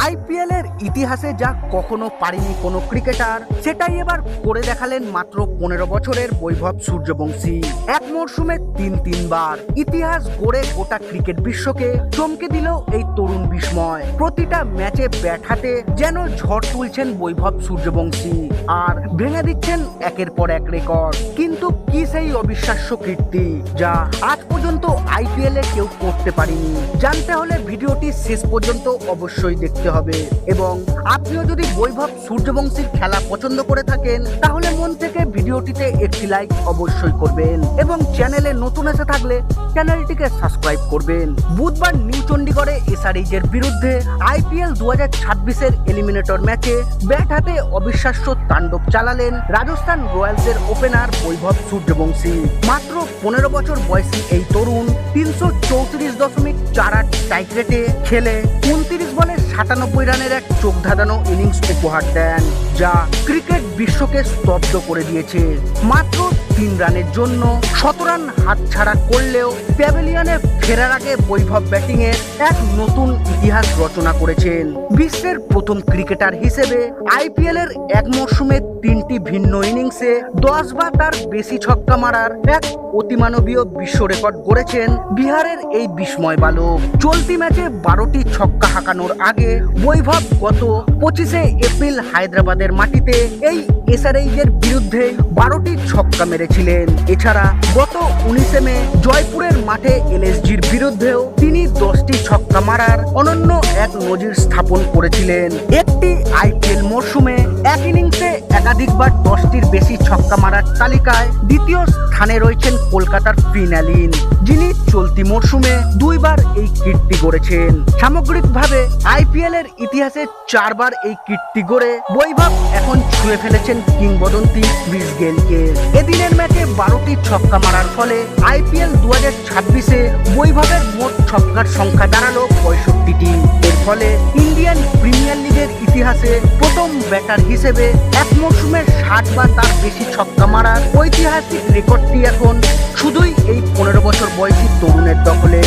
IPL এর ইতিহাসে যা কখনো পারেনি কোনো ক্রিকেটার, সেটাই এবার করে দেখালেন মাত্র 15 বছরের বৈভব সূর্যবংশী। এক মরশুমে তিনবার ইতিহাস গড়ে গোটা ক্রিকেট বিশ্বকে চমকে দিল এই তরুণ বিস্ময়। প্রতিটা ম্যাচে ব্যাট হাতে যেন ঝড় তুলছেন বৈভব সূর্যবংশী আর ভেঙে দিচ্ছেন একের পর এক রেকর্ড। কিন্তু কি সেই অবিশ্বাস্য কীর্তি যা আজ পর্যন্ত আইপিএল এ কেউ করতে পারেনি? জানতে হলে ভিডিওটি শেষ পর্যন্ত অবশ্যই দেখতে হবে। এবং আপনিও যদি বৈভব সূর্যবংশীর খেলা পছন্দ করে থাকেন তাহলে মন থেকে ভিডিওটিতে একটি লাইক অবশ্যই করবেন এবং চ্যানেলে নতুন এসে থাকলে চ্যানেলটিকে সাবস্ক্রাইব করবেন। বুধবার নিউ চণ্ডীগড়ে এসআরএইচ এর বিরুদ্ধে আইপিএল 2026 এর এলিমিনেটর ম্যাচে ব্যাট হাতে অবিশ্বাস্য তাণ্ডব চালালেন রাজস্থান রয়্যালসের ওপেনার বৈভব সূর্যবংশী। মাত্র 15 বছর বয়সী এই তরুণ 334.48 স্ট্রাইক রেটে খেলে 29 বলে 97 রানের এক চোখ ধাঁধানো ইনিংস উপহার দেন, যা ক্রিকেট বিশ্বকে স্তব্ধ করে দিয়েছে। মাত্র 3 রানের জন্য 17 রান হাতছাড়া করলেও প্যাভিলিয়নে ফেরার আগে বৈভব ব্যাটিংয়ে এক নতুন ইতিহাস রচনা করেছেন। বিশ্বের প্রথম ক্রিকেটার হিসেবে আইপিএল এর এক মরশুমে 3টি ভিন্ন ইনিংসে 10 বা তার বেশি ছক্কা মারার এক অতিমানবীয় বিশ্ব রেকর্ড গড়েছেন বিহারের এই বিস্ময় বালক। চলতি ম্যাচে 12টি ছক্কা হাঁকানোর আগে বৈভব গত 25 এপ্রিল হায়দ্রাবাদের মাটিতে এই এসআরএইচ এর বিরুদ্ধে 12টি ছক্কা মেরেছিলেন। এছাড়া গত 19 মে জয়পুরের মাঠে এলএসজির বিরুদ্ধেও তিনি 10টি ছক্কা মারার অনন্য এক নজির স্থাপন করেছিলেন। একটি আইপিএল মরশুমে এক ইনিংসে একাধিকবার 10টির বেশি ছক্কা মারার তালিকায় দ্বিতীয় স্থানে রয়েছেন কলকাতার ফিন অ্যালিন, যিনি চলতি মরশুমে 2 বার এই কীর্তি গড়েছেন। সামগ্রিকভাবে আইপিএল এর ইতিহাসে 4 বার এই কীর্তি গড়ে বৈভব এখন ছুঁয়ে ফেলেছেন কিংবদন্তি ক্রিস গেইলকে। এদিনের ম্যাচে 12টি ছক্কা মারার ফলে আইপিএল 2026-এ বৈভবের মোট ছক্কার সংখ্যা দাঁড়ালো 65টি। এর ফলে ইন্ডিয়ান প্রিমিয়ার লিগের ইতিহাসে প্রথম ব্যাটার হিসেবে এক মরশুমে 60 বা তার বেশি ছক্কা মারার ঐতিহাসিক রেকর্ডটি এখন শুধুই এই 15 বছর বয়সী তরুণের দখলে।